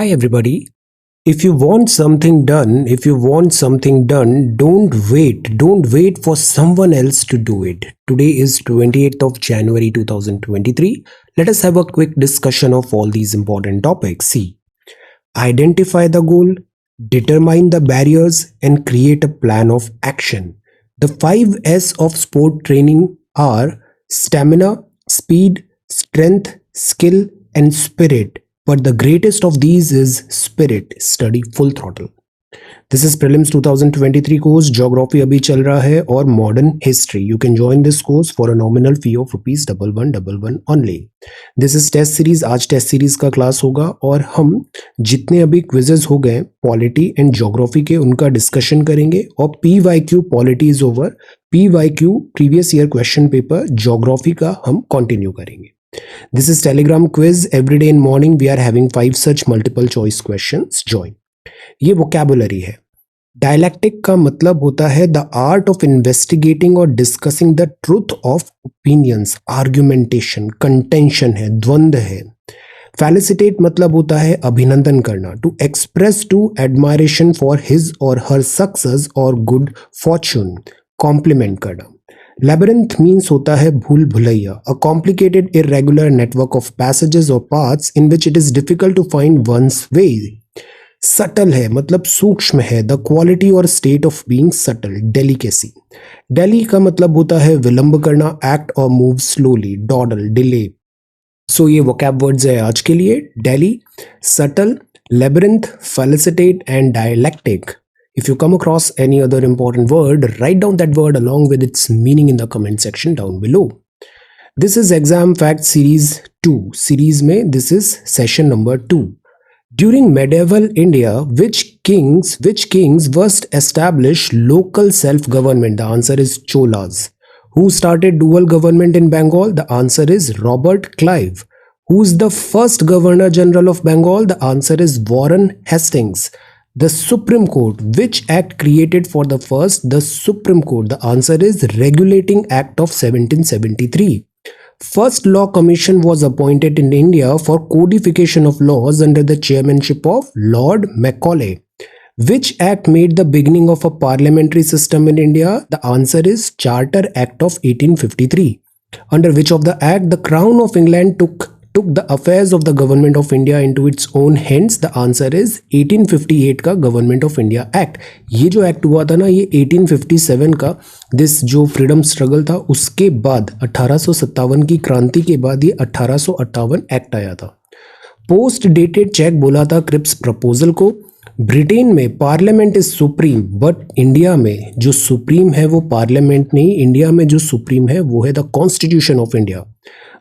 Hi everybody. If you want something done, don't wait for someone else to do it. Today is 28th of January 2023. Let us have a quick discussion of all these important topics. See, identify the goal, determine the barriers and create a plan of action. The 5 S of sport training are stamina, speed, strength, skill and spirit. But the greatest of these is spirit. Study full throttle. This is prelims 2023 course. Geography अभी चल रहा है और modern history. You can join this course for a nominal fee of ₹1111 only. This is test series. आज test series का class होगा और हम जितने अभी quizzes हो गए polity and geography के उनका discussion करेंगे और PYQ polity is over. PYQ previous year question paper geography का हम continue करेंगे. This is Telegram quiz. Every day in morning we are having 5 such multiple choice questions. Join. ये vocabulary है. Dialectic का मतलब होता है the art of investigating or discussing the truth of opinions. Argumentation, contention है, द्वंद है. Felicitate मतलब होता है अभिनंदन करना. To express to admiration for his or her success or good fortune. Compliment करना. Labyrinth means होता है भूल Bhulaiyaa, a complicated irregular network of passages or paths in which it is difficult to find one's way. Subtle है मतलब सूक्ष्म है, the quality or state of being subtle, delicacy. Delay का मतलब होता है विलंब करना, act or move slowly, dawdle, delay. So ये vocab words है आज के लिए, delay, subtle, labyrinth, felicitate and dialectic. If you come across any other important word, write down that word along with its meaning in the comment section down below. This is Exam Fact Series 2. Series में this is session number 2. During medieval India, which kings first established local self-government? The answer is Cholas. Who started dual government in Bengal? The answer is Robert Clive. Who is the first Governor General of Bengal? The answer is Warren Hastings. The Supreme Court, which act created for the first? The Supreme Court. The answer is Regulating Act of 1773. First Law Commission was appointed in India for codification of laws under the chairmanship of Lord Macaulay. Which act made the beginning of a parliamentary system in India? The answer is Charter Act of 1853. Under which of the act the Crown of England took the affairs of the government of India into its own hands? The answer is 1858 का government of India act. ये जो act हुआ था ना, ये 1857 का this जो freedom struggle था उसके बाद 1857 की क्रांति के बाद ये 1858 एक्ट आया था. पोस्ट डेटेड चेक बोला था क्रिप्स प्रपोजल को. ब्रिटेन में parliament is supreme but India में जो सुप्रीम है वो पार्लियामेंट नहीं, इंडिया में जो सुप्रीम है वो है the constitution of India.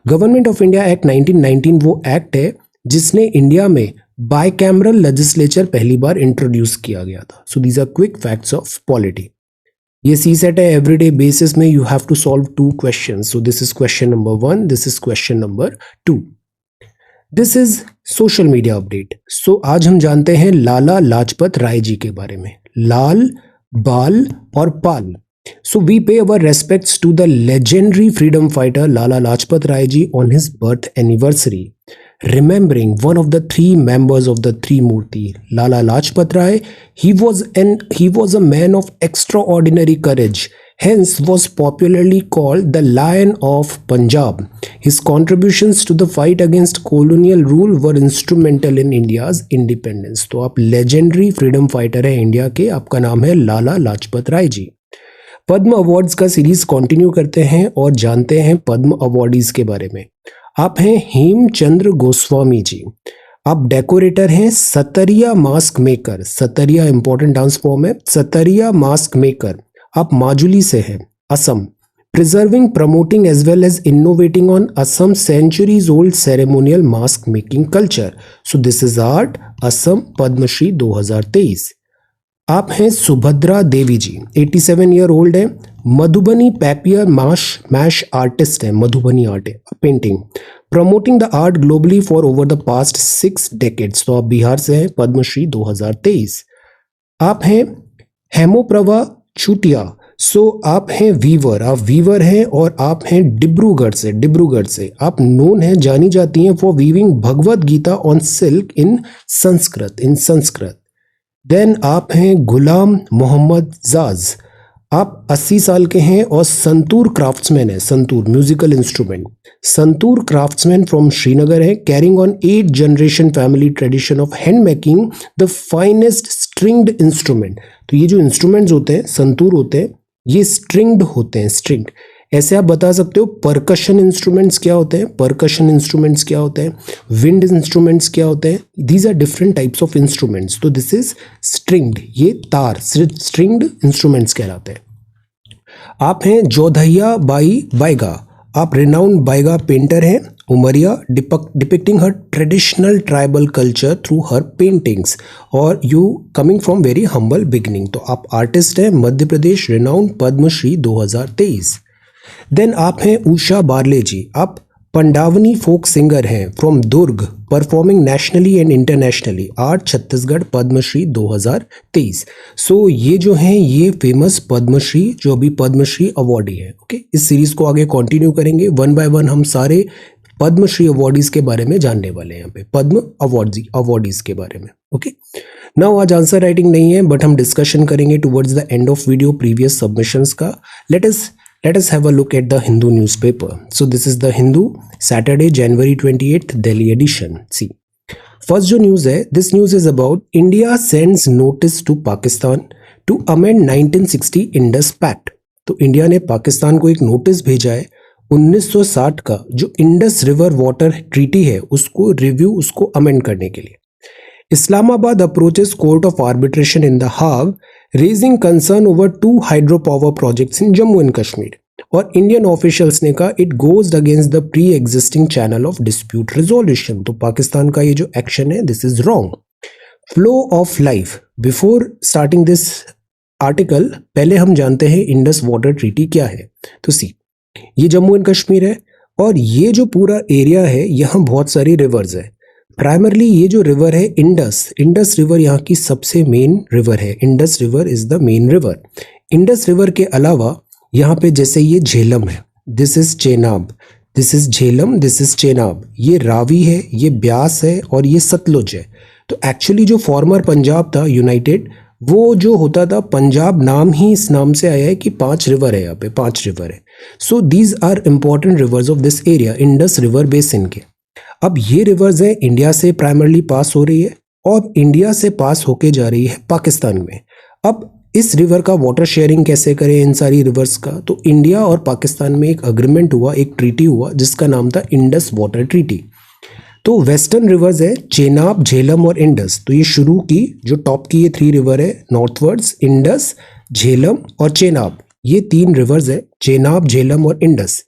Government of India act 1919 वो एक्ट है जिसने इंडिया में बाइकैमरल लेजिस्लेचर पहली बार इंट्रोड्यूस किया गया था. So these are quick facts of polity. ये सी सेट है, एवरीडे बेसिस में you have to solve 2 questions. So this is question number 1, this is question number 2. This is social media update. So आज हम जानते हैं लाला लाजपत राय जी के बारे में. लाल, बाल और पाल. So we pay our respects to the legendary freedom fighter Lala Lajpat Rai ji on his birth anniversary. Remembering one of the 3 members of the Trimurti, Lala Lajpat Rai, he was a man of extraordinary courage, hence was popularly called the Lion of Punjab. His contributions to the fight against colonial rule were instrumental in India's independence. तो आप legendary freedom fighter है India के, आपका नाम है लाला लाजपत राय जी. पद्म awards का series continue करते हैं और जानते हैं पद्म अवार्डीज के बारे में. आप हैं हेमचंद्र गोस्वामी जी. आप डेकोरेटर हैं. Sattriya mask maker. Sattriya important dance form है. Sattriya mask maker. आप माजुली से हैं, Assam. Preserving, promoting as well as innovating on Assam centuries old ceremonial mask making culture. So this is art, Assam, Padma Shri 2023. आप हैं सुभद्रा देवी जी. 87 ईयर ओल्ड है. मधुबनी पेपियर मैश आर्टिस्ट है. मधुबनी आर्ट है, painting. Promoting the art globally for over the past 6 decades. तो आप बिहार से हैं, पद्मश्री 2023. आप हैं हेमोप्रभा चुटिया. सो आप हैं वीवर, आप वीवर हैं और आप हैं डिब्रूगढ़ से आप नोन हैं, जानी जाती हैं for weaving Bhagavad Gita on silk in Sanskrit. Then आप हैं गुलाम मोहम्मद जाज, आप 80 साल के हैं और संतूर क्राफ्ट्समैन है, santoor musical instrument, santoor craftsman from Srinagar है, carrying on 8 generation family tradition of hand making the finest stringed instrument. तो ये जो इंस्ट्रूमेंट्स होते हैं संतूर होते हैं, ये स्ट्रिंग्ड होते हैं, स्ट्रिंग्ड। ऐसे आप बता सकते हो परकशन इंस्ट्रूमेंट्स क्या होते हैं, परकशन इंस्ट्रूमेंट्स क्या होते हैं, विंड इंस्ट्रूमेंट्स क्या होते हैं, these are different types of instruments. तो दिस इज स्ट्रिंग्ड, ये तार स्ट्रिंग्ड इंस्ट्रूमेंट्स कहलाते हैं। आप हैं जोधैया बाई बाइगा, आप रिनाउंड बाइगा पेंटर हैं, Umaria, depicting her traditional tribal culture through her paintings, और you coming from very humble beginning. तो आप आर्टिस्ट हैं, मध्य प्रदेश, रिनाउंड पद्मश्री 2023। देन आप हैं उषा बारले जी, आप पंडावनी फोक सिंगर हैं from Durg, performing nationally and internationally, art Chhattisgarh Padma Shri 2023। So ये जो हैं ये फेमस पद्मश्री, जो अभी पद्मश्री अवार्डी है। ओके, इस सीरीज को आगे कंटिन्यू करेंगे, वन बाय वन हम सारे पद्मश्री अवार्डीज के बारे में जानने वाले हैं, यहाँ पे पद्म अवार्डीज के बारे में। ओके, नाउ आज आंसर राइटिंग नहीं है बट हम डिस्कशन करेंगे towards the end of video previous submissions का। Let us have a look at the Hindu newspaper. So this is the Hindu, Saturday, January 28th, Delhi edition. See, first जो news है, this news is about India sends notice to Pakistan to amend 1960 Indus Pact. तो India ने पाकिस्तान को एक notice भेजा है 1960 का, जो इंडस रिवर वाटर ट्रीटी है उसको रिव्यू, उसको अमेंड करने के लिए। Islamabad approaches Court of Arbitration in The Hague, raising concern over 2 hydropower projects in Jammu and Kashmir. और इंडियन ऑफिशियल्स ने कहा it goes against the pre existing channel of dispute resolution. तो पाकिस्तान का ये जो एक्शन है this is wrong. Flow of life, before starting this article पहले हम जानते हैं इंडस वाटर ट्रीटी क्या है। तो सी, ये जम्मू एंड कश्मीर है और ये जो पूरा एरिया है यहाँ बहुत सारी रिवर्स है। प्राइमरली ये जो रिवर है इंडस रिवर यहाँ की सबसे मेन रिवर है। Indus river is the main river. Indus river के अलावा यहाँ पे जैसे ये झेलम है, this is Chenab, this is Jhelum, this is Chenab, ये रावी है, ये ब्यास है और ये सतलुज है। तो एक्चुअली जो फॉर्मर पंजाब था यूनाइटेड, वो जो होता था पंजाब नाम ही इस नाम से आया है कि 5 रिवर है, यहाँ पे 5 रिवर है। So these are important rivers of this area, Indus river basin के। अब ये रिवर्स है इंडिया से प्राइमरली पास हो रही है और इंडिया से पास होके जा रही है पाकिस्तान में। अब इस रिवर का वाटर शेयरिंग कैसे करें इन सारी रिवर्स का, तो इंडिया और पाकिस्तान में एक अग्रीमेंट हुआ, एक ट्रीटी हुआ जिसका नाम था इंडस वाटर ट्रीटी। तो वेस्टर्न रिवर्स है चेनाब, झेलम और इंडस। तो ये शुरू की जो टॉप की ये 3 रिवर है नॉर्थवर्ड्स, इंडस, झेलम और चेनाब, ये 3 रिवर्स है चेनाब, झेलम और Indus.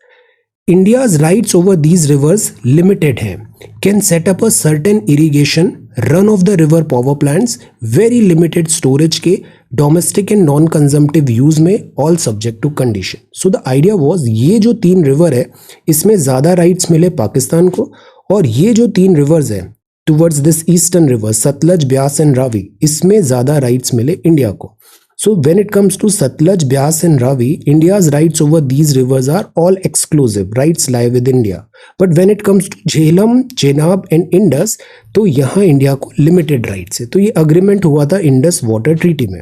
India's rights over these rivers limited हैं, can set up a certain irrigation, run of the river power plants, very limited storage के domestic and non-consumptive use में, all subject to condition. So the idea was ये जो 3 river है इसमें ज़्यादा rights मिले पाकिस्तान को, और ये जो 3 रिवर्स है towards this eastern river Sutlej, Beas and Ravi, इसमें ज़्यादा राइट्स मिले इंडिया को। So when it comes to Satluj, Byas and Ravi, India's rights over these rivers are all exclusive. Rights lie with India. But when it comes to Jhelum, Chenab and Indus, तो यहाँ India को limited rights है। तो ये agreement हुआ था Indus water treaty में।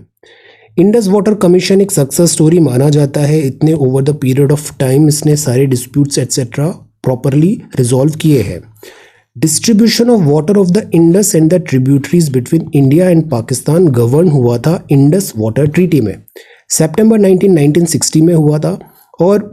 Indus water commission एक सक्सेस स्टोरी माना जाता है, इतने over the period of time इसने सारे डिस्प्यूट्स एट्सेट्रा प्रॉपरली रिजॉल्व किए हैं। Distribution of water of the Indus and the tributaries between India and Pakistan govern हुआ था इंडस वाटर ट्रीटी में, सितंबर 1960 में हुआ था। और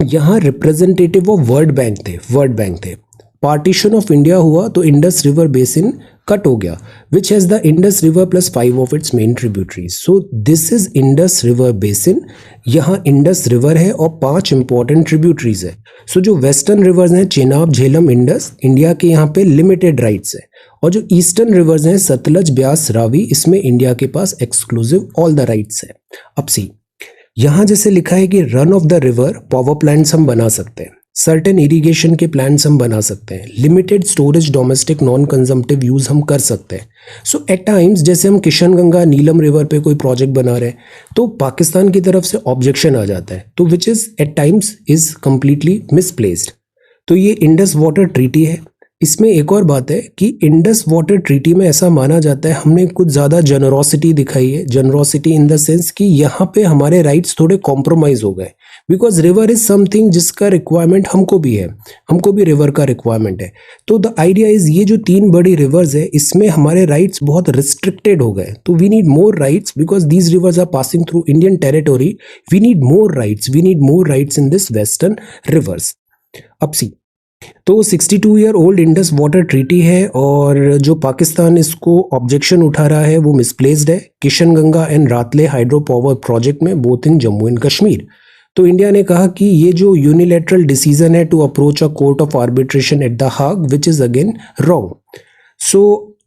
यहाँ रिप्रेजेंटेटिव ऑफ वर्ल्ड बैंक थे। पार्टीशन ऑफ इंडिया हुआ तो इंडस रिवर बेसिन कट हो गया, which has the Indus river plus 5 of its main tributaries. So this is Indus river basin. यहाँ इंडस रिवर है और 5 इंपॉर्टेंट ट्रिब्यूटरीज है। सो जो वेस्टर्न रिवर्स हैं चेनाब, झेलम, इंडस, इंडिया के यहाँ पे लिमिटेड राइट्स है, और जो ईस्टर्न रिवर्स हैं सतलज, ब्यास, रावी, इसमें इंडिया के पास एक्सक्लूसिव ऑल द राइट्स है। अब सी, यहाँ जैसे लिखा है कि run of the river power plants हम बना सकते हैं, सर्टेन इरिगेशन के प्लान्स हम बना सकते हैं, limited storage domestic non consumptive use हम कर सकते हैं। सो एट टाइम्स जैसे हम किशन गंगा नीलम रिवर पे कोई प्रोजेक्ट बना रहे हैं तो पाकिस्तान की तरफ से ऑब्जेक्शन आ जाता है, तो which is at times is completely misplaced. तो ये इंडस वाटर ट्रीटी है। इसमें एक और बात है कि इंडस वाटर ट्रीटी में ऐसा माना जाता है हमने कुछ ज़्यादा जनरोसिटी दिखाई है, जनरोसिटी इन द सेंस कि यहाँ पे हमारे राइट्स थोड़े कॉम्प्रोमाइज़ हो गए, बिकॉज रिवर इज समथिंग जिसका रिक्वायरमेंट हमको भी है, हमको भी रिवर का रिक्वायरमेंट है। तो द आइडिया इज ये जो 3 बड़ी रिवर्स है इसमें हमारे राइट्स बहुत रिस्ट्रिक्टेड हो गए, तो we need more rights because these rivers are passing through Indian territory. We need more rights, we need more rights in this western rivers. अब सी, तो 62 year old Indus water treaty है और जो पाकिस्तान इसको objection उठा रहा है वो मिसप्लेस्ड है। Kishan Ganga and Ratle hydro power project में both in Jammu and Kashmir. तो इंडिया ने कहा कि ये जो यूनिलैटरल डिसीजन है to approach a court of arbitration at the Hague which is again wrong. So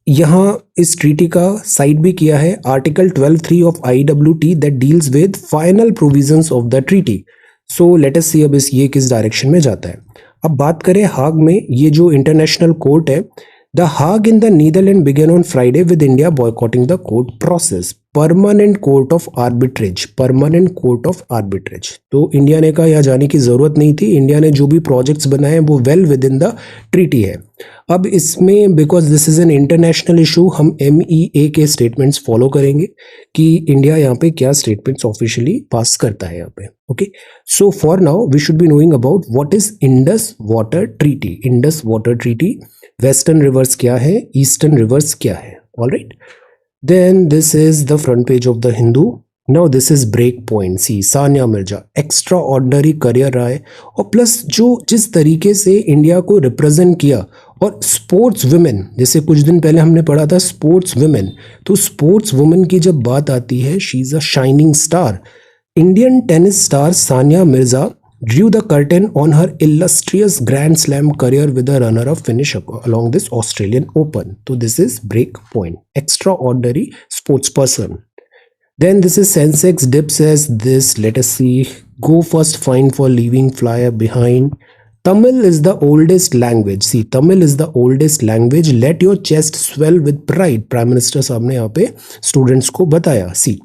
यहाँ इस ट्रीटी का साइड भी किया है article 12(3) of IWT that deals with final provisions of the treaty. So let us see अब ये किस direction में जाता है। अब बात करें हाग में, ये जो इंटरनेशनल कोर्ट है, the Hague in the Netherland began on Friday with India boycotting the court process. Permanent court of arbitrage, permanent court of arbitrage. तो इंडिया ने कहा यहाँ जाने की जरूरत नहीं थी, इंडिया ने जो भी प्रोजेक्ट्स बनाए वो well with in the treaty है। अब इसमें because this is an international issue हम MEA के स्टेटमेंट्स फॉलो करेंगे कि इंडिया यहाँ पे क्या स्टेटमेंट्स ऑफिशियली पास करता है यहाँ पे। Okay, so for now we should be knowing about what is Indus water treaty. Indus water treaty, western rivers क्या है, ईस्टर्न रिवर्स क्या है। Alright, then this is the front page of the Hindu. Now this is break point. See, Sania Mirza extraordinary career रहा है और plus जो जिस तरीके से इंडिया को रिप्रेजेंट किया, और स्पोर्ट्स वुमेन, जैसे कुछ दिन पहले हमने पढ़ा था स्पोर्ट्स वुमेन, तो स्पोर्ट्स वुमेन की जब बात आती है she is a shining star. Indian tennis star Sania Mirza drew the curtain on her illustrious Grand Slam career with a runner-up finish along this Australian Open. So this is break point. Extraordinary sports person. Then this is Sensex dips as this. Let us see. Go first, fine for leaving flyer behind. Tamil is the oldest language. See, Tamil is the oldest language. Let your chest swell with pride. Prime Minister साहब ने यहाँ पे students को बताया. See,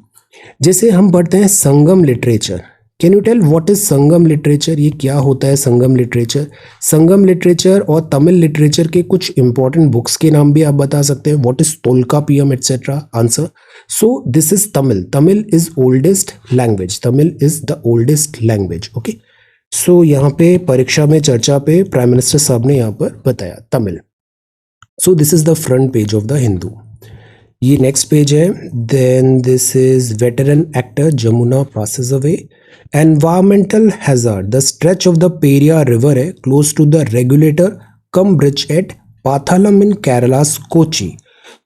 जैसे हम पढ़ते हैं Sangam literature, can you tell what is Sangam literature? ये क्या होता है संगम लिटरेचर? संगम लिटरेचर और तमिल लिटरेचर के कुछ इंपॉर्टेंट बुक्स के नाम भी आप बता सकते हैं। What is Tolkappiyam etcetera? Answer, so this is Tamil. Tamil is oldest language, Tamil is the oldest language. Okay, so यहाँ पे परीक्षा में चर्चा पे प्राइम मिनिस्टर साहब ने यहाँ पर बताया Tamil. So this is the front page of the Hindu. ये नेक्स्ट पेज है। Then this is veteran actor Jamuna passes away. Environmental hazard, the stretch of the Periyar river है close to the regulator cum bridge at Pathalam in Kerala's Kochi.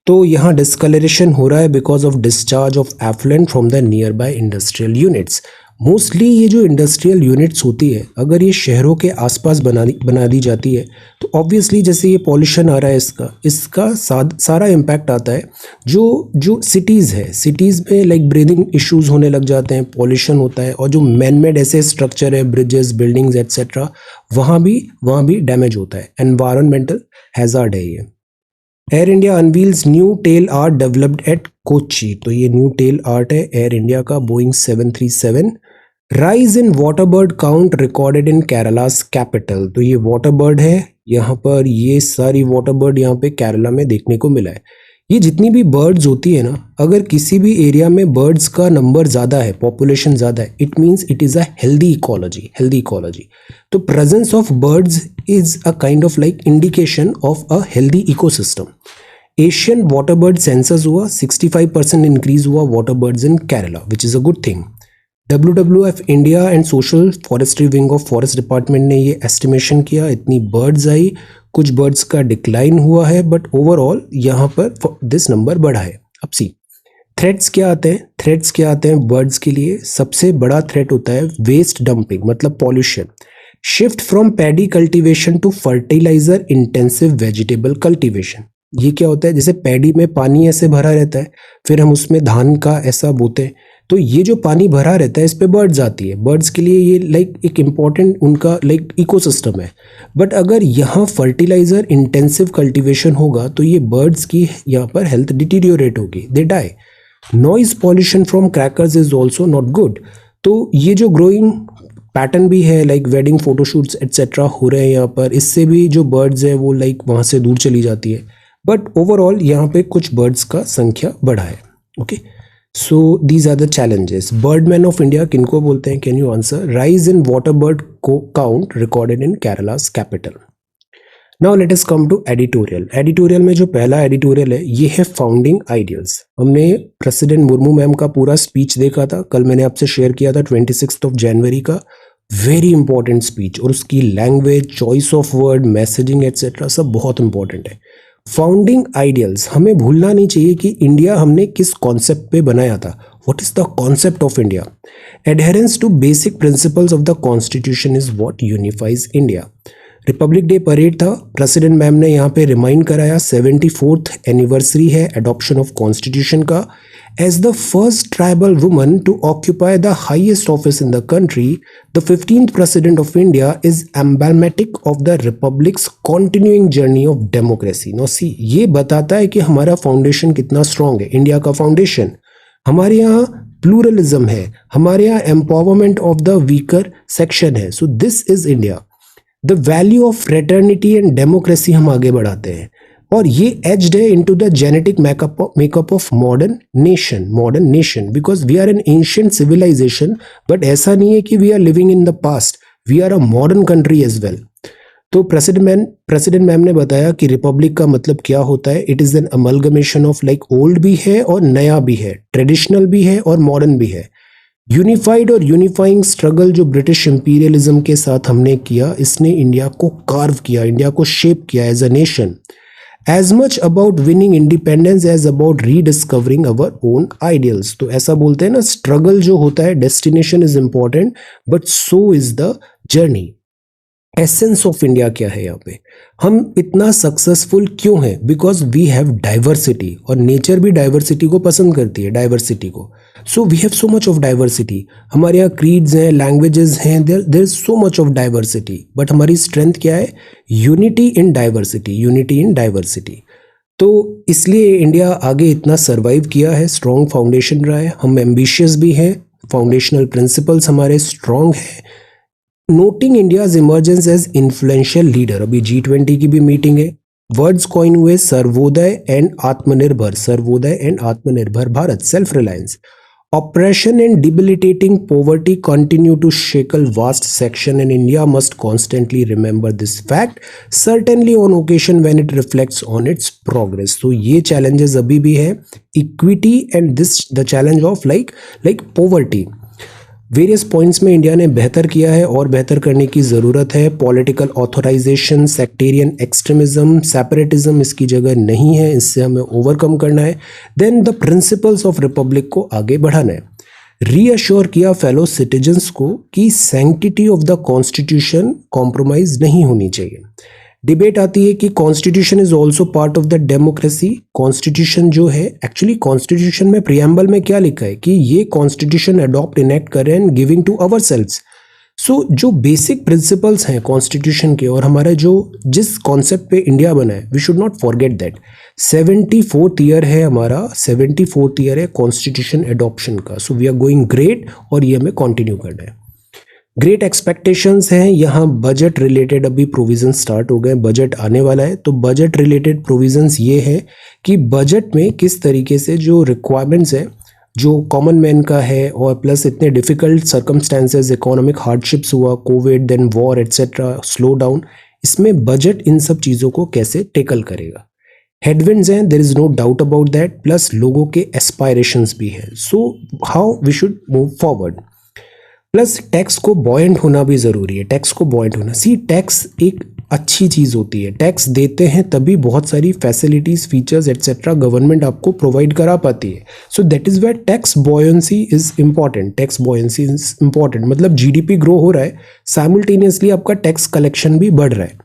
तो यहाँ discolouration हो रहा है because of discharge of effluent from the nearby industrial units. Mostly ये जो industrial units होती है अगर ये शहरों के आसपास बना दी जाती है तो ऑब्वियसली जैसे ये पॉल्यूशन आ रहा है इसका सारा इम्पैक्ट आता है जो सिटीज़ है, सिटीज़ में लाइक ब्रीदिंग इश्यूज होने लग जाते हैं, पॉल्यूशन होता है, और जो मैन मेड ऐसे स्ट्रक्चर है ब्रिजेस बिल्डिंग्स एट्सेट्रा वहाँ भी डैमेज होता है। एनवायरमेंटल हैजार्ड है ये। Air India unveils new tail art developed at Kochi. तो ये न्यू टेल आर्ट है एयर इंडिया का, Boeing 737। Rise in water bird count recorded in Kerala's capital. तो ये वाटर बर्ड है, यहाँ पर ये सारी वाटर बर्ड यहाँ पे केरला में देखने को मिला है। ये जितनी भी बर्ड्स होती है ना, अगर किसी भी एरिया में बर्ड्स का नंबर ज़्यादा है, पॉपुलेशन ज़्यादा है, it means it is a healthy ecology, healthy ecology. तो presence of birds is a kind of like indication of a healthy ecosystem. Asian water bird census हुआ, 65% इंक्रीज हुआ water birds in Kerala, which is a good thing. WWF India and social forestry wing of forest department ने ये estimation किया, इतनी birds आई, कुछ birds का decline हुआ है, बट ओवरऑल यहाँ पर दिस नंबर बढ़ा है। अब सी, थ्रेट्स क्या आते हैं? थ्रेट्स क्या आते हैं बर्ड्स के लिए? सबसे बड़ा थ्रेट होता है वेस्ट डंपिंग, मतलब pollution. Shift from paddy cultivation to fertiliser intensive vegetable cultivation. ये क्या होता है? जैसे पैडी में पानी ऐसे भरा रहता है, फिर हम उसमें धान का ऐसा बोते हैं, तो ये जो पानी भरा रहता है इस पे बर्ड्स आती है, बर्ड्स के लिए ये लाइक एक इम्पॉर्टेंट उनका लाइक इकोसिस्टम है। बट अगर यहाँ फर्टिलाइजर इंटेंसिव कल्टीवेशन होगा तो ये बर्ड्स की यहाँ पर हेल्थ डिटीरियोरेट होगी, they die. Noise pollution from crackers is also not good. तो ये जो ग्रोइंग पैटर्न भी है लाइक वेडिंग फोटोशूट्स एट्सेट्रा हो रहे हैं यहाँ पर, इससे भी जो बर्ड्स है वो लाइक वहाँ से दूर चली जाती है। बट ओवरऑल यहाँ पे कुछ बर्ड्स का संख्या बढ़ा है। Okay, so these are the challenges. Birdman of India किनको बोलते हैं, can you answer? Rise in water bird count recorded in Kerala's capital. Now let us come to editorial. Editorial में जो पहला एडिटोरियल है ये है फाउंडिंग आइडियल्स। हमने प्रेसिडेंट मुर्मू मैम का पूरा स्पीच देखा था, कल मैंने आपसे शेयर किया था 26 जनवरी का। वेरी इंपॉर्टेंट स्पीच, और उसकी language, choice of word, messaging etcetera सब बहुत इंपॉर्टेंट है। फाउंडिंग आइडियल्स, हमें भूलना नहीं चाहिए कि इंडिया हमने किस कॉन्सेप्ट पे बनाया था। What is the concept of India? Adherence to basic principles of the constitution is what unifies India. Republic Day parade था, प्रेसिडेंट मैम ने यहाँ पे रिमाइंड कराया 74th एनिवर्सरी है एडॉप्शन ऑफ कॉन्स्टिट्यूशन का। As the first tribal woman to occupy the highest office in the country, the 15th President of India is emblematic of the Republic's continuing journey of democracy. Now see, ये बताता है कि हमारा foundation कितना strong है। India का foundation, हमारे यहाँ प्लूरलिज्म है, हमारे यहाँ empowerment of the weaker section है। So this is India. The value of fraternity and democracy हम आगे बढ़ाते हैं, और ये एज्ड है into the genetic makeup of modern nation because we are an ancient civilisation. But ऐसा नहीं है कि we are living in the past, we are a modern country as well. तो प्रेसिडेंट मैम ने बताया कि रिपब्लिक का मतलब क्या होता है। It is an amalgamation of like old भी है और नया भी है, ट्रेडिशनल भी है और मॉडर्न भी है। यूनिफाइड और यूनिफाइंग स्ट्रगल जो ब्रिटिश इंपीरियलिज्म के साथ हमने किया, इसने इंडिया को कार्व किया, इंडिया को शेप किया as a nation. As much about winning independence as about rediscovering our own ideals। तो ऐसा बोलते हैं ना, स्ट्रगल जो होता है, destination is important but so is the journey. Essence of India क्या है यहाँ पे? हम इतना सक्सेसफुल क्यों हैं? बिकॉज वी हैव डाइवर्सिटी, और नेचर भी डाइवर्सिटी को पसंद करती है, डाइवर्सिटी को। So we have so much of diversity. हमारे यहाँ क्रीड्स हैं, लैंग्वेजेस हैं, there is so much of diversity. But हमारी स्ट्रेंथ क्या है? Unity in diversity, unity in diversity. तो इसलिए इंडिया आगे इतना सर्वाइव किया है, स्ट्रॉन्ग फाउंडेशन रहा है। हम एम्बिशियस भी हैं, फाउंडेशनल प्रिंसिपल्स हमारे स्ट्रॉन्ग हैं। Noting India's emergence as influential leader, अभी G20 की भी मीटिंग है। वर्ड्स कॉइन हुए सर्वोदय एंड आत्मनिर्भर, सर्वोदय एंड आत्मनिर्भर Bharat, self reliance. Oppression and debilitating poverty continue to shackle vast section, and India must constantly remember this fact, certainly on occasion when it reflects on its progress। तो ये challenges अभी भी है, equity and this the challenge of like poverty। Various points में India ने बेहतर किया है और बेहतर करने की ज़रूरत है। Political authorisation, sectarian extremism, separatism इसकी जगह नहीं है, इससे हमें ओवरकम करना है। Then the principles of republic को आगे बढ़ाना है। रीअश्योर किया फेलो सिटीजन्स को कि sanctity of the constitution compromise नहीं होनी चाहिए। डिबेट आती है कि constitution is also part of the democracy. Constitution जो है, एक्चुअली कॉन्स्टिट्यूशन में प्रियम्बल में क्या लिखा है कि ये कॉन्स्टिट्यूशन अडॉप्ट इनेक्ट करें and giving to ourselves. So जो बेसिक प्रिंसिपल्स हैं कॉन्स्टिट्यूशन के, और हमारा जो जिस कॉन्सेप्ट पे इंडिया बना है, we should not forget that. 74th year है हमारा, 74th ईयर है कॉन्स्टिट्यूशन एडॉप्शन का। So we are going great, और ये हमें कंटिन्यू करना है। ग्रेट एक्सपेक्टेशंस हैं। यहाँ बजट रिलेटेड अभी प्रोविजंस स्टार्ट हो गए, बजट आने वाला है। तो बजट रिलेटेड प्रोविजंस ये है कि बजट में किस तरीके से जो रिक्वायरमेंट्स है, जो कॉमन मैन का है, और प्लस इतने डिफिकल्ट सर्कमस्टेंसेस, इकोनॉमिक हार्डशिप्स हुआ, covid, then war etcetera, slow down, इसमें बजट इन सब चीज़ों को कैसे टेकल करेगा। हेडविंड्स हैं, there is no doubt about that, plus लोगों के एस्पायरेशंस भी हैं। So how we should move forward. Plus tax को बॉयंट होना भी ज़रूरी है, टैक्स को बॉयंट होना। सी, टैक्स एक अच्छी चीज़ होती है, टैक्स देते हैं तभी बहुत सारी फैसिलिटीज़, फीचर्स एट्सेट्रा गवर्नमेंट आपको प्रोवाइड करा पाती है। So that is where tax buoyancy is important, tax buoyancy is important. मतलब GDP ग्रो हो रहा है, साइमल्टेनियसली आपका टैक्स कलेक्शन भी बढ़ रहा है।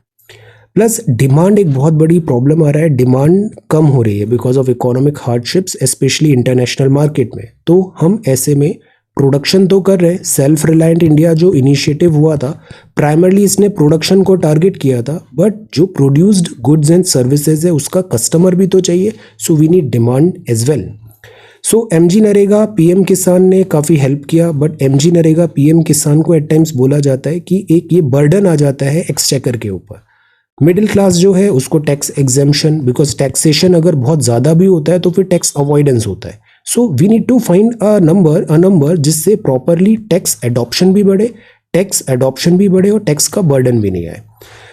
प्लस डिमांड एक बहुत बड़ी प्रॉब्लम आ रहा है, डिमांड कम हो रही है because of economic hardships specially international market में। तो हम ऐसे में प्रोडक्शन तो कर रहे हैं, सेल्फ रिलायंट इंडिया जो इनिशिएटिव हुआ था प्राइमरली इसने प्रोडक्शन को टारगेट किया था, बट जो प्रोड्यूस्ड गुड्स एंड सर्विसेज है उसका कस्टमर भी तो चाहिए, so we need demand as well. So MG NREGA PM Kisan ने काफ़ी हेल्प किया, बट एमजी नरेगा पीएम किसान को एट टाइम्स बोला जाता है कि एक ये बर्डन आ जाता है एक्सचेकर के ऊपर। मिडिल क्लास जो है उसको टैक्स एग्जेम्पशन, बिकॉज टैक्सेशन अगर बहुत ज़्यादा भी होता है तो फिर टैक्स अवॉइडेंस होता है। So we need to find a number जिससे प्रॉपरली टैक्स एडॉप्शन भी बढ़े और टैक्स का बर्डन भी नहीं आए।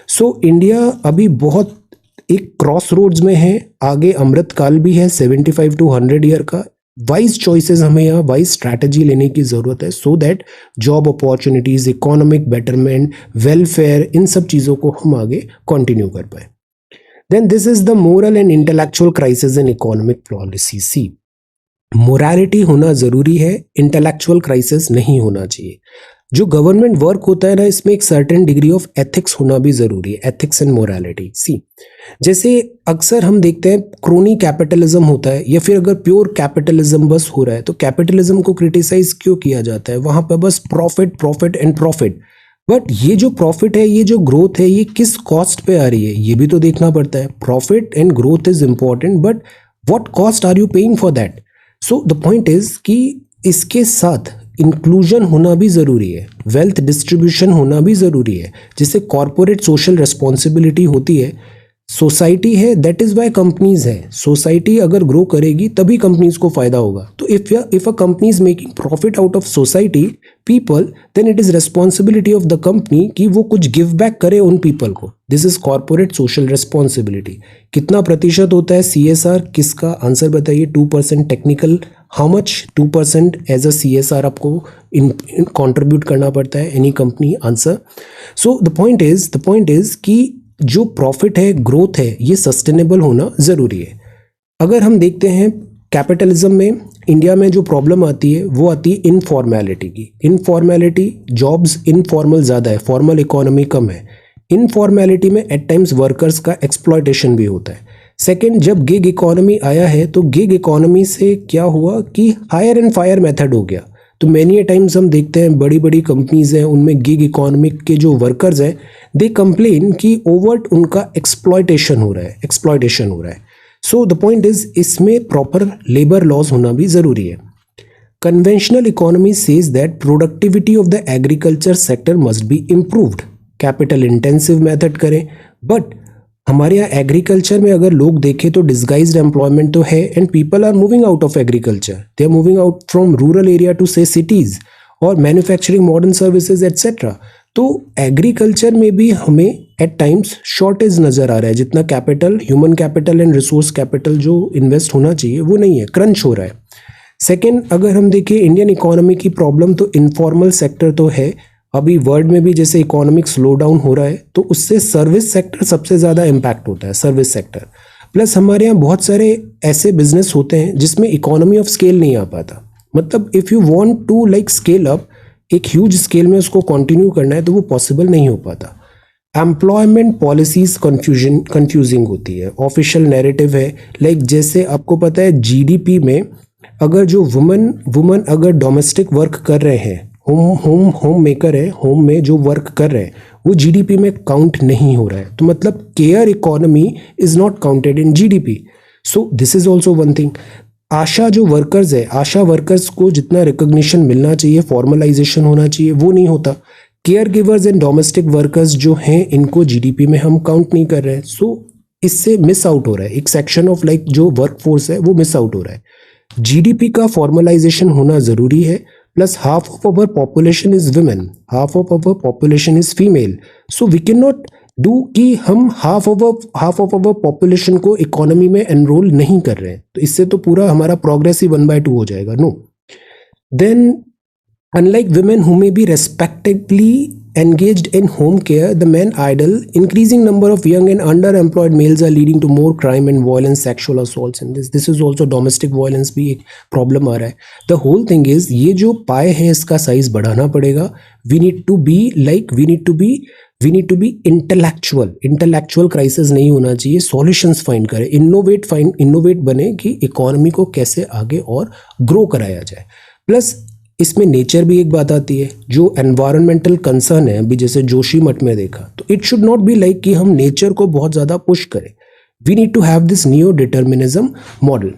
सो इंडिया अभी बहुत एक क्रॉस रोड्स में है, आगे अमृत काल भी है 75 to 100 ईयर का। वाइज चॉइसेस हमें यहाँ वाइज स्ट्रैटेजी लेने की ज़रूरत है so that job opportunities, economic betterment, welfare, इन सब चीज़ों को हम आगे कंटिन्यू कर पाए। Then this is the moral and intellectual crisis in economic policy. See, morality होना ज़रूरी है, इंटेलेक्चुअल क्राइसिस नहीं होना चाहिए। जो गवर्नमेंट वर्क होता है ना, इसमें एक सर्टेन डिग्री ऑफ एथिक्स होना भी ज़रूरी है, एथिक्स एंड मोरालिटी। सी, जैसे अक्सर हम देखते हैं क्रोनी कैपिटलिज्म होता है या फिर अगर प्योर कैपिटलिज्म बस हो रहा है तो कैपिटलिज्म को क्रिटिसाइज क्यों किया जाता है? वहाँ पर बस profit profit and profit. But ये जो प्रॉफिट है, ये जो ग्रोथ है, ये किस कॉस्ट पे आ रही है ये भी तो देखना पड़ता है। Profit and growth is important, but what cost are you paying for that? So the point is कि इसके साथ इंक्लूजन होना भी ज़रूरी है, वेल्थ डिस्ट्रीब्यूशन होना भी ज़रूरी है, जिससे कॉरपोरेट सोशल रिस्पॉन्सिबिलिटी होती है। सोसाइटी है, दैट इज़ वाई कंपनीज है। सोसाइटी अगर ग्रो करेगी तभी कंपनीज को फायदा होगा। तो if a company is making profit out of society people, then it is responsibility of the company कि वो कुछ गिव बैक करे उन पीपल को। This is corporate social responsibility. कितना प्रतिशत होता है CSR? किसका आंसर बताइए? 2% technical. How much? 2% as a CSR आपको कॉन्ट्रीब्यूट करना पड़ता है any company. Answer. So the point is कि जो प्रॉफिट है, ग्रोथ है, ये सस्टेनेबल होना ज़रूरी है। अगर हम देखते हैं कैपिटलिज्म में इंडिया में जो प्रॉब्लम आती है वो आती है इनफॉर्मेलिटी की। इनफॉर्मेलिटी, जॉब्स इनफॉर्मल ज़्यादा है, फॉर्मल इकोनॉमी कम है। इनफॉर्मेलिटी में एट टाइम्स वर्कर्स का एक्सप्लॉयटेशन भी होता है। सेकेंड, जब गिग इकोनॉमी आया है तो गिग इकोनॉमी से क्या हुआ कि हायर एंड फायर मेथड हो गया। तो मैनी टाइम्स हम देखते हैं बड़ी बड़ी कंपनीज हैं, उनमें गिग इकोनॉमिक के जो वर्कर्स हैं दे कंप्लेन कि ओवर्ट उनका एक्सप्लॉयटेशन हो रहा है। सो द पॉइंट इज इसमें प्रॉपर लेबर लॉज होना भी ज़रूरी है। Conventional economy says that productivity of the agriculture sector must be improved. Capital intensive method करें, बट हमारे यहाँ एग्रीकल्चर में अगर लोग देखें तो डिस्गाइज्ड एम्प्लॉयमेंट तो है and people are moving out of agriculture, they are moving out from rural area to से सिटीज़ और मैन्युफैक्चरिंग, मॉडर्न सर्विसेज एट्सेट्रा। तो एग्रीकल्चर में भी हमें एट टाइम्स शॉर्टेज नज़र आ रहा है। जितना capital, human capital and resource capital जो इन्वेस्ट होना चाहिए वो नहीं है, क्रंच हो रहा है। सेकेंड, अगर हम देखें इंडियन इकोनॉमी की प्रॉब्लम तो इनफॉर्मल सेक्टर तो है। अभी वर्ल्ड में भी जैसे इकोनॉमिक स्लो डाउन हो रहा है तो उससे सर्विस सेक्टर सबसे ज़्यादा इम्पैक्ट होता है, सर्विस सेक्टर। प्लस हमारे यहाँ बहुत सारे ऐसे बिजनेस होते हैं जिसमें इकोनॉमी ऑफ स्केल नहीं आ पाता। मतलब if you want to like scale up, एक ह्यूज स्केल में उसको कंटिन्यू करना है तो वो पॉसिबल नहीं हो पाता। एम्प्लॉयमेंट पॉलिसीज कंफ्यूजिंग होती है। ऑफिशियल नैरेटिव है लाइक जैसे आपको पता है GDP में अगर जो वुमन अगर डोमेस्टिक वर्क कर रहे हैं, होम मेकर है, होम में जो वर्क कर रहे हैं वो GDP में काउंट नहीं हो रहा है। तो मतलब care economy is not counted in GDP। So this is also one thing. ASHA जो वर्कर्स है, आशा वर्कर्स को जितना रिकॉग्निशन मिलना चाहिए, फॉर्मलाइजेशन होना चाहिए, वो नहीं होता। Care givers and domestic workers जो हैं इनको GDP में हम काउंट नहीं कर रहे हैं। सो इससे मिस आउट हो रहा है, एक सेक्शन ऑफ लाइक जो वर्क फोर्स है वो मिस आउट हो रहा है। GDP का फॉर्मलाइजेशन होना ज़रूरी है। Plus half of our population is women, half of our population is female. So we can not do कि हम हाफ ऑफ अवर पॉपुलेशन को इकोनॉमी में एनरोल नहीं कर रहे हैं, तो इससे तो पूरा हमारा प्रोग्रेस ही 1/2 हो जाएगा। No, then unlike women who may be respectably engaged in home care, the men idle, increasing number of young and underemployed males are leading to more crime and violence, sexual assaults in this is also domestic violence भी एक problem आ रहा है. The whole thing is ये जो पाए है इसका size बढ़ाना पड़ेगा. We need to be intellectual crisis नहीं होना चाहिए. सॉल्यूशंस फाइंड करें, इनोवेट बने कि इकोनॉमी को कैसे आगे और ग्रो कराया जाए. प्लस इसमें नेचर भी एक बात आती है. जो एनवायरमेंटल कंसर्न है अभी जैसे जोशी मठ में देखा, तो it should not be like कि हम नेचर को बहुत ज़्यादा पुश करें. We need to have this neo determinism model.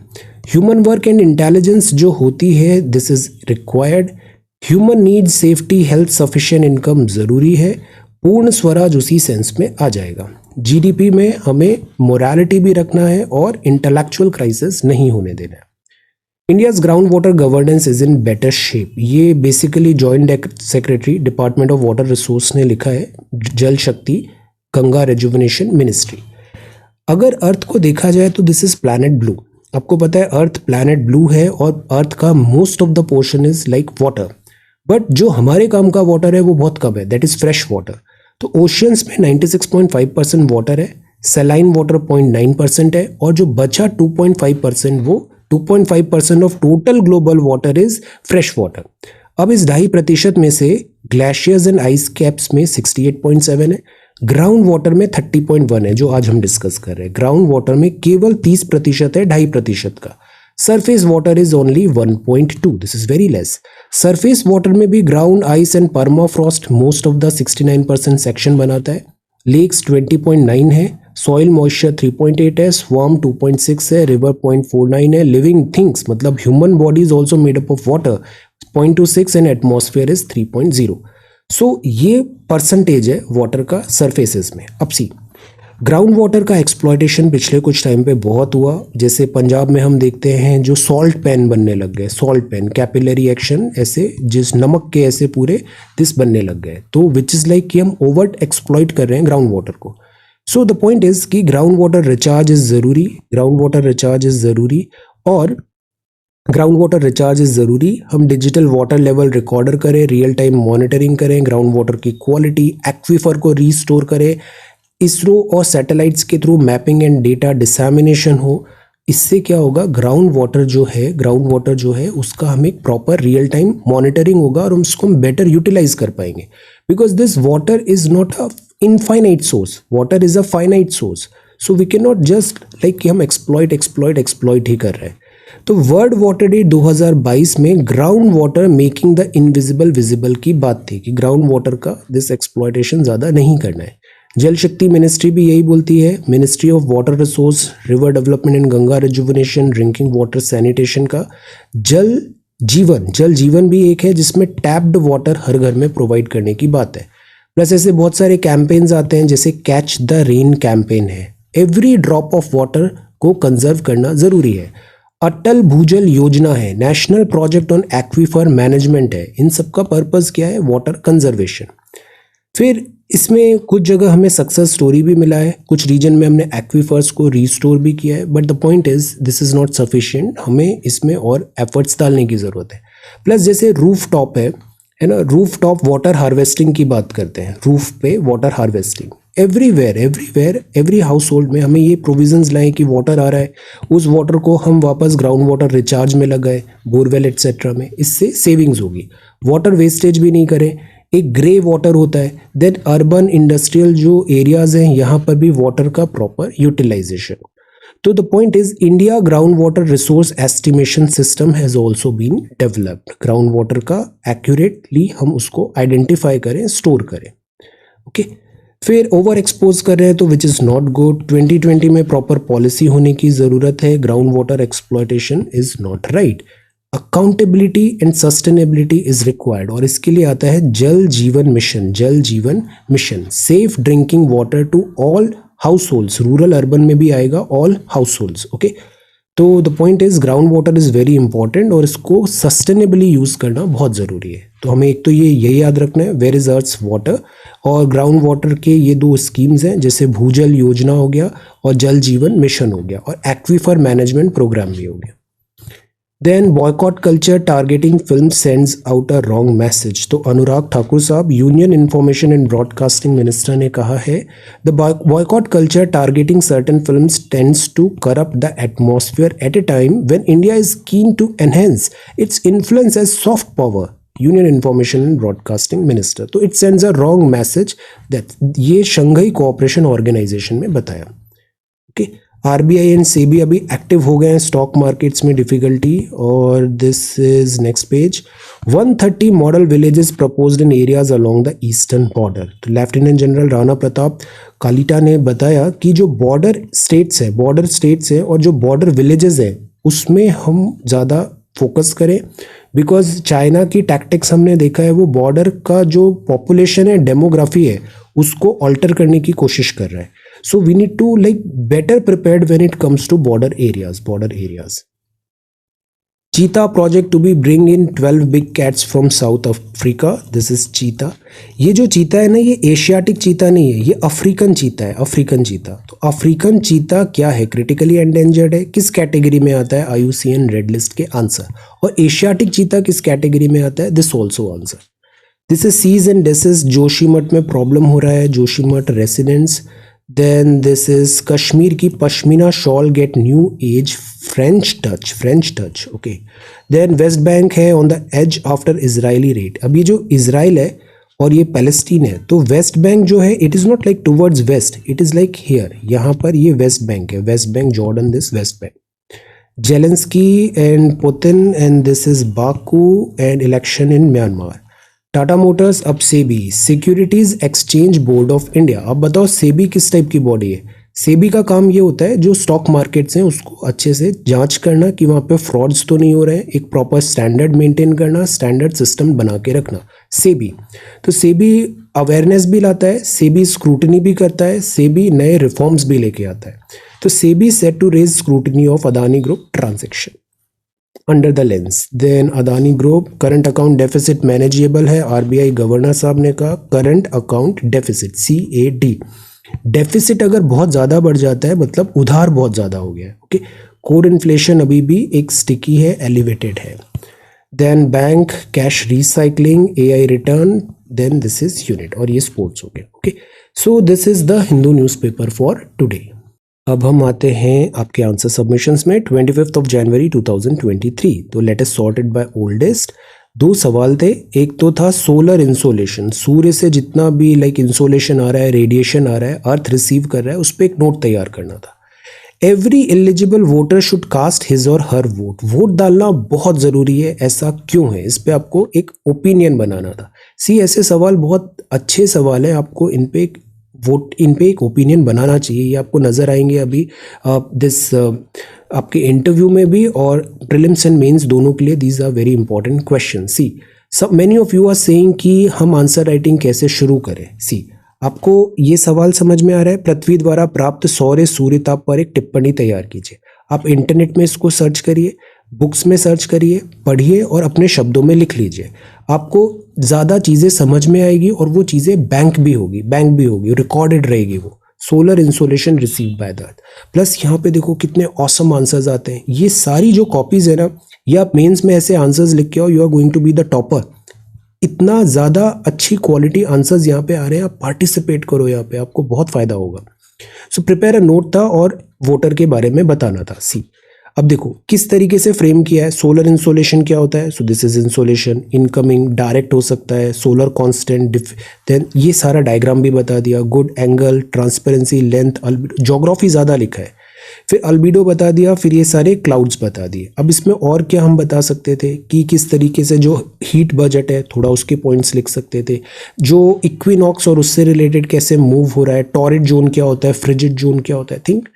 Human work and intelligence जो होती है, this is required. Human needs safety, health, sufficient income ज़रूरी है. पूर्ण स्वराज उसी सेंस में आ जाएगा. जीडीपी में हमें मोरालिटी भी रखना है और इंटेलेक्चुअल क्राइसिस नहीं होने देना है. India's ground water governance is in better shape. ये basically joint secretary department of water resource ने लिखा है. जल शक्ति गंगा रेजुविनेशन मिनिस्ट्री. अगर अर्थ को देखा जाए तो दिस इज प्लैनेट ब्लू. आपको पता है अर्थ प्लैनेट ब्लू है और अर्थ का most of the portion is like water. But जो हमारे काम का वाटर है वो बहुत कम है, दैट इज फ्रेश वाटर. तो ओशियंस में 96.5% वाटर है, सेलाइन वाटर 0.9% है, और जो बचा 2.5% वो 2.5% of total global water is fresh water. अब इस 2.5% में से ग्लेशियर्स एंड आइस कैप्स में 68.7 है, ग्राउंड वाटर में 30.1 है जो आज हम डिस्कस कर रहे हैं. ग्राउंड वाटर में केवल 30% है 2.5% का. Surface water is only 1.2. This is very less. Surface water में भी ground ice and permafrost most of the 69% section बनाता है. लेक्स 20.9 है, सॉइल मॉइस्चर 3.8 है, स्वार्म 2.6 है, रिवर 0.49 है. लिविंग थिंग्स मतलब human body is also made up of water 0.26 and atmosphere is 3.0. सो ये परसेंटेज है वाटर का सरफेसेस में. अब सी ग्राउंड वाटर का एक्सप्लॉयटेशन पिछले कुछ टाइम पे बहुत हुआ. जैसे पंजाब में हम देखते हैं जो सॉल्ट पैन बनने लग गए, सॉल्ट पैन कैपिलरी एक्शन, ऐसे जिस नमक के ऐसे पूरे दिस बनने लग गए. तो विच इज़ लाइक कि हम ओवर एक्सप्लॉयट कर रहे हैं ग्राउंड वाटर को. सो द पॉइंट इज कि ग्राउंड वाटर रिचार्ज इज ज़रूरी, ग्राउंड वाटर रिचार्ज इज ज़रूरी. और ग्राउंड वाटर रिचार्ज इज ज़रूरी. हम डिजिटल वाटर लेवल रिकॉर्डर करें, रियल टाइम मॉनिटरिंग करें, ग्राउंड वाटर की क्वालिटी, एक्वीफर को रीस्टोर करें, इसरो और सैटेलाइट्स के थ्रू मैपिंग एंड डेटा डिसैमिनेशन हो. इससे क्या होगा, ग्राउंड वाटर जो है उसका हमें प्रॉपर रियल टाइम मॉनिटरिंग होगा और उसको हम बेटर यूटिलाइज कर पाएंगे. Because this water is not a infinite source, water is a finite source. So we can not just like कि हम एक्सप्लॉइट ही कर रहे हैं. तो वर्ल्ड वाटर डे 2022 में ground water making the invisible visible की बात थी कि ग्राउंड वाटर का दिस एक्सप्लॉयटेशन ज़्यादा नहीं करना है. जल शक्ति मिनिस्ट्री भी यही बोलती है. Ministry of water resource, river development and Ganga rejuvenation, drinking water sanitation का जल जीवन भी एक है जिसमें टैप्ड वाटर हर घर में प्रोवाइड करने की बात है. प्लस ऐसे बहुत सारे कैंपेन्स आते हैं जैसे कैच द रेन कैंपेन है. एवरी ड्रॉप ऑफ वाटर को कंजर्व करना ज़रूरी है. अटल भूजल योजना है, national project on aquifer management है. इन सब का पर्पज़ क्या है, वाटर कंजर्वेशन. फिर इसमें कुछ जगह हमें सक्सेस स्टोरी भी मिला है, कुछ रीजन में हमने एक्वीफर्स को रीस्टोर भी किया है. But the point is this is not sufficient, हमें इसमें और एफर्ट्स डालने की ज़रूरत है. प्लस जैसे रूफ टॉप है ना, रूफ टॉप वाटर हार्वेस्टिंग की बात करते हैं. रूफ पे water harvesting everywhere every house hold में हमें ये प्रोविजंस लाएं कि वाटर आ रहा है, उस वाटर को हम वापस ग्राउंड वाटर रिचार्ज में लगाएं, बोरवेल एट्सेट्रा में. इससे सेविंग्स होगी. वाटर वेस्टेज भी नहीं करें. एक ग्रे वाटर होता है. देन अर्बन इंडस्ट्रियल जो एरियाज हैं यहाँ पर भी वाटर का प्रॉपर यूटिलाइजेशन. तो the point is India ground water resource estimation system has also been developed. Ground water का एक्यूरेटली हम उसको आइडेंटिफाई करें, स्टोर करें. ओके फिर ओवर एक्सपोज कर रहे हैं तो विच इज़ नॉट गुड. 2020 में प्रॉपर पॉलिसी होने की ज़रूरत है. Ground water exploitation is not right. Accountability and sustainability is required और इसके लिए आता है Jal Jeevan mission. Safe drinking water to all household, rural urban में भी आएगा, ऑल हाउस होल्ड्स. ओके तो the point is ground water is very important और इसको सस्टेनेबली यूज़ करना बहुत ज़रूरी है. तो हमें एक तो यही याद रखना है, वेयर इज अर्थ्स वाटर. और ग्राउंड वाटर के ये दो स्कीम्स हैं जैसे भूजल योजना हो गया और जल जीवन मिशन हो गया और एक्वीफर मैनेजमेंट प्रोग्राम भी हो गया. Then boycott culture targeting film sends out a wrong message. तो अनुराग ठाकुर साहब, union information and broadcasting minister ने कहा है the boycott culture targeting certain films tends to corrupt the atmosphere at a time when India is keen to enhance its influence as soft power. Union information and broadcasting minister. तो it sends a wrong message that, ये Shanghai cooperation organisation में बताया। Okay, RBI and SEBI अभी active हो गए हैं stock markets में difficulty. और this is next page. 130 model villages proposed in areas along the eastern border. तो लेफ्टिनेंट जनरल राणा प्रताप कालिटा ने बताया कि जो बॉर्डर स्टेट्स है और जो बॉर्डर विलेजेस है उसमें हम ज़्यादा फोकस करें, बिकॉज चाइना की टैक्टिक्स हमने देखा है, वो बॉर्डर का जो पॉपुलेशन है, डेमोग्राफी है, उसको ऑल्टर करने की कोशिश कर रहा है। So we need to like better prepared when it comes to border areas. Cheetah project to be bring in 12 big cats from South Africa. This is cheetah. ये जो चीता है ना, ये एशियाटिक चीता नहीं है, ये अफ्रीकन चीता है, अफ्रीकन चीता। तो अफ्रीकन चीता क्या है? क्रिटिकली एंडेंजर्ड है। किस कैटेगरी में आता है? IUCN रेड लिस्ट के आंसर। और एशियाटिक चीता किस कैटेगरी में आता है? This also answer. This is seize and disease. Joshimath में प्रॉब्लम हो रहा है, Joshimath residents. Then this is Kashmir की pashmina shawl get new age French touch. Okay, then West Bank है on the edge after Israeli raid. अब ये जो इजराइल है और ये पैलेस्टीन है, तो वेस्ट बैंक जो है it is not like towards west, it is like here, यहाँ पर ये वेस्ट बैंक है, West Bank Jordan, this West Bank. Zelensky and Putin and this is Baku and election in Myanmar. Tata Motors अब SEBI, securities exchange board of India. अब बताओ सेबी किस type की body है? सेबी का काम ये होता है जो स्टॉक मार्केट्स हैं उसको अच्छे से जांच करना कि वहाँ पे फ्रॉड्स तो नहीं हो रहे हैं, एक प्रॉपर स्टैंडर्ड मेंटेन करना, स्टैंडर्ड सिस्टम बना के रखना, सेबी। तो सेबी अवेयरनेस भी लाता है, सेबी स्क्रूटनी भी करता है, सेबी नए रिफॉर्म्स भी लेके आता है। तो SEBI set to raise scrutiny of Adani group transaction under the lens. Then Adani group current account deficit manageable है। आरबीआई गवर्नर साहब ने कहा current account deficit, CAD, deficit अगर बहुत ज़्यादा बढ़ जाता है मतलब उधार बहुत ज़्यादा हो गया है। ओके, कोर इन्फ्लेशन अभी भी एक स्टिकी है, एलिवेटेड है। Then bank cash recycling, AI return, then this is unit, और ये स्पोर्ट्स हो गया। Okay, so this is the Hindu newspaper for today. अब हम आते हैं आपके आंसर सबमिशंस में। 25 जनवरी 2023। तो let us sort it by oldest. 2 सवाल थे। एक तो था सोलर इंसोलेशन, सूर्य से जितना भी लाइक इंसोलेशन आ रहा है, रेडिएशन आ रहा है, अर्थ रिसीव कर रहा है, उस पर एक नोट तैयार करना था। Every eligible voter should cast his or her vote. Vote डालना बहुत ज़रूरी है, ऐसा क्यों है? इस पर आपको एक ओपिनियन बनाना था। ऐसे सवाल बहुत अच्छे सवाल है, आपको इन पे एक ओपिनियन बनाना चाहिए। ये आपको नज़र आएंगे अभी आपके इंटरव्यू में भी और प्रीलिम्स एंड मेंस दोनों के लिए। These are very important question. सब many of you are saying कि हम आंसर राइटिंग कैसे शुरू करें। आपको ये सवाल समझ में आ रहा है? पृथ्वी द्वारा प्राप्त सौर सूर्य ताप पर एक टिप्पणी तैयार कीजिए। आप इंटरनेट में इसको सर्च करिए, बुक्स में सर्च करिए, पढ़िए और अपने शब्दों में लिख लीजिए। आपको ज़्यादा चीज़ें समझ में आएगी और वो चीज़ें बैंक भी होगी, रिकॉर्डेड रहेगी वो। Solar insolation receive by the earth. Plus यहाँ पे देखो कितने ऑसम आंसर्स आते हैं। ये सारी जो कॉपीज़ है ना, ये आप मेंस में ऐसे आंसर्स लिख के आओ, you are going to be the topper. इतना ज़्यादा अच्छी क्वालिटी आंसर्स यहाँ पे आ रहे हैं, आप पार्टिसिपेट करो, यहाँ पे आपको बहुत फ़ायदा होगा। सो प्रिपेयर अ नोट था और वोटर के बारे में बताना था। अब देखो किस तरीके से फ्रेम किया है। सोलर इंसोलेशन क्या होता है? So this is insolation, incoming direct हो सकता है, सोलर कांस्टेंट, देन ये सारा डायग्राम भी बता दिया, good angle, transparency, length, geography ज़्यादा लिखा है, फिर अल्बिडो बता दिया, फिर ये सारे क्लाउड्स बता दिए। अब इसमें और क्या हम बता सकते थे कि किस तरीके से जो हीट बजट है थोड़ा उसके पॉइंट्स लिख सकते थे, जो इक्विनॉक्स और उससे रिलेटेड कैसे मूव हो रहा है, टॉरिड जोन क्या होता है, फ्रिजिड जोन क्या होता है। थिंक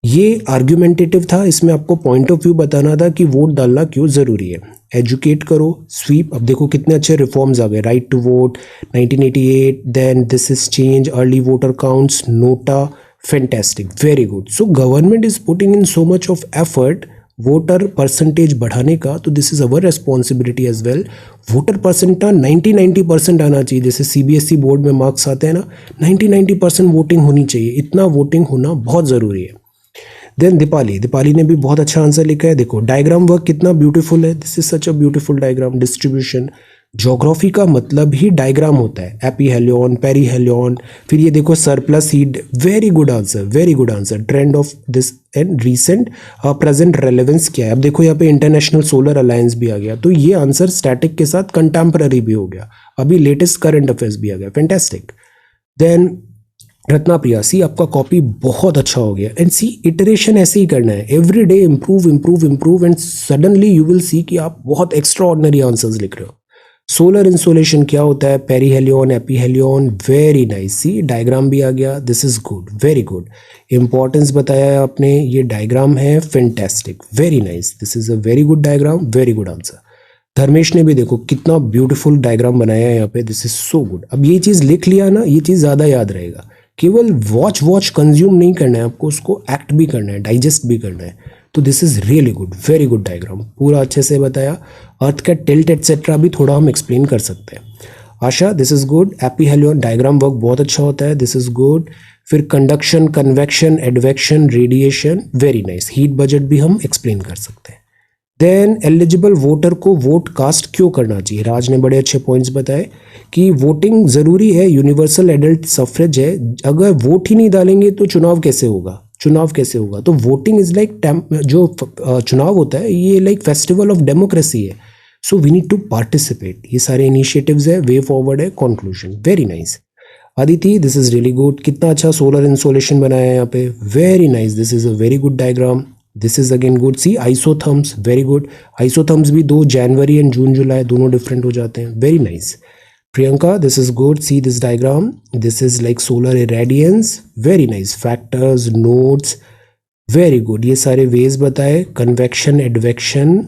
ये आर्ग्यूमेंटेटिव था, इसमें आपको पॉइंट ऑफ व्यू बताना था कि वोट डालना क्यों ज़रूरी है। एजुकेट करो, स्वीप। अब देखो कितने अच्छे रिफॉर्म्स आ गए, right to vote 1988, then this is change, early voter counts, NOTA, fantastic, very good. So government is putting in so much of effort voter percentage बढ़ाने का, तो this is our responsibility as well. Voter percentage 90% आना चाहिए। जैसे CBSE board में marks आते हैं ना, 90% वोटिंग होनी चाहिए। इतना वोटिंग होना बहुत ज़रूरी है। देन दीपाली ने भी बहुत अच्छा आंसर लिखा है। देखो डायग्राम वर्क कितना ब्यूटीफुल है, this is such a beautiful diagram. Distribution, geography का मतलब ही डायग्राम होता है, एपीहेलियन, पेरीहेलियन। फिर ये देखो surplus heat, very good answer, very good answer. Trend of this and recent present relevance क्या है। अब देखो यहाँ पे इंटरनेशनल सोलर अलायंस भी आ गया, तो ये आंसर स्टैटिक के साथ कंटेम्पररी भी हो गया, अभी लेटेस्ट करंट अफेयर्स भी आ गया, फैंटास्टिक। देन रत्ना प्रिया, सी आपका कॉपी बहुत अच्छा हो गया। एंड सी इटरेशन ऐसे ही करना है, every day improve improve improve, and suddenly you will see कि आप बहुत एक्स्ट्रा ऑर्डिनरी आंसर्स लिख रहे हो। सोलर इंसोलेशन क्या होता है, perihelion, एपीहेलियन, very nice. C diagram भी आ गया, this is good, very good. Importance बताया है आपने, ये डायग्राम है, fantastic, very nice, this is a very good diagram, very good answer. Dharmesh ने भी देखो कितना ब्यूटीफुल डायग्राम बनाया है यहाँ पे, दिस इज सो गुड। अब ये चीज़ लिख लिया ना, ये चीज़ ज़्यादा याद रहेगा। केवल वॉच कंज्यूम नहीं करना है आपको, उसको एक्ट भी करना है, डाइजेस्ट भी करना है। तो this is really good, very good diagram, पूरा अच्छे से बताया। अर्थ का टिल्ट एटसेट्रा भी थोड़ा हम एक्सप्लेन कर सकते हैं। Asha, this is good. Aphelion diagram work बहुत अच्छा होता है, दिस इज गुड। फिर conduction, convection, advection, radiation, very nice. Heat budget भी हम एक्सप्लेन कर सकते हैं। देन एलिजिबल वोटर को वोट कास्ट क्यों करना चाहिए, राज ने बड़े अच्छे पॉइंट्स बताए कि वोटिंग ज़रूरी है, यूनिवर्सल एडल्ट सफरेज है। अगर वोट ही नहीं डालेंगे तो चुनाव कैसे होगा, चुनाव कैसे होगा। तो वोटिंग इज़ लाइक जो चुनाव होता है ये लाइक फेस्टिवल ऑफ डेमोक्रेसी है, so we need to participate. ये सारे इनिशिएटिव्स है, वे फॉरवर्ड है, conclusion, very nice. Aditi, this is really good, कितना अच्छा सोलर इंसोलेशन बनाया है यहाँ पे, very nice, this is a very good diagram, this is again good. See isotherms, very good. Isotherms भी 2 जनवरी एंड जून जुलाई दोनों डिफरेंट हो जाते हैं, very nice. Priyanka, this is good, see this diagram, this is like solar irradiance, very nice. Factors, nodes, very good, ये सारे ways बताए। Convection, advection,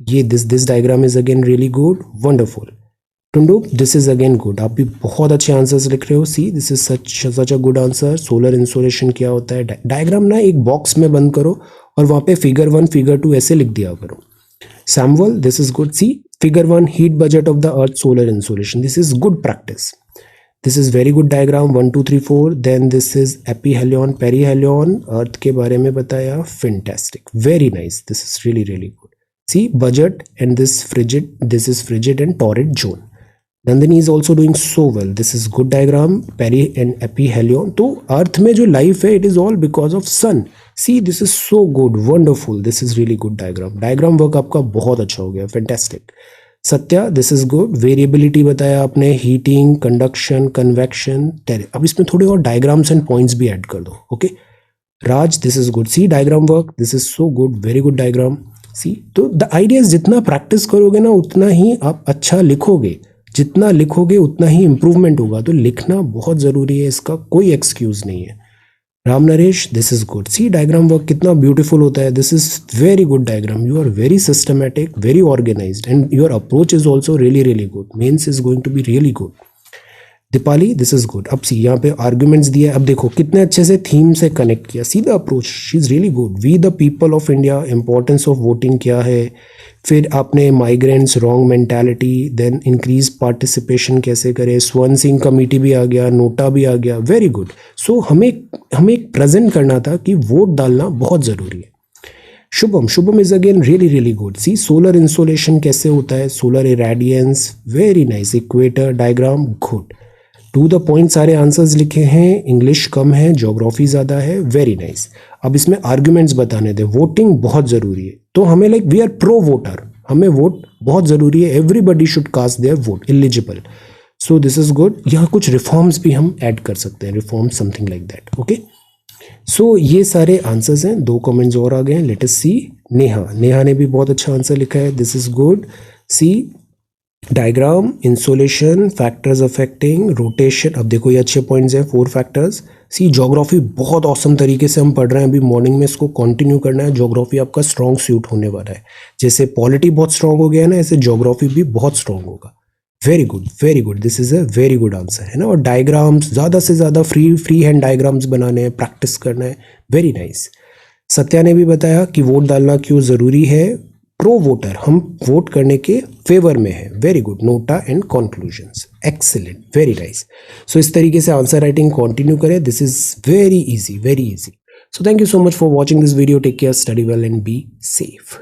ये this diagram is again really good, wonderful. Tundu, this is again good, आप भी बहुत अच्छे answers लिख रहे हो। See this is such a good answer. Solar insolation क्या होता है, डायग्राम ना एक बॉक्स में बंद करो और वहाँ पे फिगर 1 फिगर 2 ऐसे लिख दिया करो। Samuel, this is good. See figure 1 heat budget of the earth solar insolation, this is good practice, this is very good diagram. 1 2 3 4। Then this is aphelion, perihelion, earth के बारे में बताया, fantastic, very nice, this is really really good. See budget and this is frigid and torrid zone. Nandini is also doing so well, this is good diagram, peri and एपीहेलियन। तो earth में जो life है it is all because of sun. See this is so good, wonderful, this is really good diagram. Diagram work आपका बहुत अच्छा हो गया, fantastic. Satya, this is good. Variability बताया आपने, हीटिंग, कंडक्शन, कन्वेक्शन। अब इसमें थोड़े और डायग्राम्स एंड पॉइंट्स भी ऐड कर दो, okay. Raj, this is good. See diagram work, this is so good, very good diagram. See तो द आइडिया जितना प्रैक्टिस करोगे ना उतना ही आप अच्छा लिखोगे, जितना लिखोगे उतना ही इंप्रूवमेंट होगा। तो लिखना बहुत ज़रूरी है, इसका कोई एक्सक्यूज़ नहीं है। Ram Naresh, this is good. See diagram work कितना ब्यूटीफुल होता है, this is very good diagram. You are very systematic, very organised and your approach is also really really good. Mains is going to be really good. Deepali, this is good. अब see यहाँ पे arguments दिया, अब देखो कितने अच्छे से theme से कनेक्ट किया, see the approach, she is really good. We the people of India, importance of voting क्या है, फिर आपने migrants, wrong mentality, then increase participation कैसे करें, स्वर्ण सिंह कमेटी भी आ गया, नोटा भी आ गया, वेरी गुड। सो हमें प्रेजेंट करना था कि वोट डालना बहुत ज़रूरी है। Shubham is again really really good. See solar insolation कैसे होता है, solar irradiance, very nice. Equator diagram, good. To the point सारे आंसर्स लिखे हैं, इंग्लिश कम है, ज्योग्राफी ज़्यादा है, वेरी नाइस। अब इसमें आर्ग्यूमेंट्स बताने दे, वोटिंग बहुत ज़रूरी है, तो हमें like we are pro voter, हमें वोट बहुत ज़रूरी है, everybody should cast their vote, eligible. So this is good. यहाँ कुछ रिफॉर्म्स भी हम ऐड कर सकते हैं, reforms something like that, okay. So ये सारे आंसर्स हैं, 2 कमेंट्स और आ गए हैं, लेट अस सी। नेहा ने भी बहुत अच्छा आंसर लिखा है, this is good. See diagram, insolation, factors affecting, rotation, अब देखो ये अच्छे पॉइंट्स हैं, 4 फैक्टर्स। सी ज्योग्राफी बहुत औसम तरीके से हम पढ़ रहे हैं, अभी मॉर्निंग में इसको कंटिन्यू करना है। ज्योग्राफी आपका स्ट्रॉन्ग सूट होने वाला है, जैसे पॉलिटी बहुत स्ट्रॉन्ग हो गया है ना, ऐसे ज्योग्राफी भी बहुत स्ट्रॉन्ग होगा। Very good, very good, this is a very good answer, है ना। और डायग्राम्स ज़्यादा से ज़्यादा फ्री हैंड डायग्राम्स बनाने हैं, प्रैक्टिस करना है, वेरी नाइस। सत्या ने भी बताया कि वोट डालना क्यों ज़रूरी है, प्रो वोटर, हम वोट करने के फेवर में है, very good. NOTA and conclusions, excellent, very nice. So इस तरीके से आंसर राइटिंग कंटिन्यू करें, this is very easy, very easy. So thank you so much for watching this video. Take care, study well, and be safe.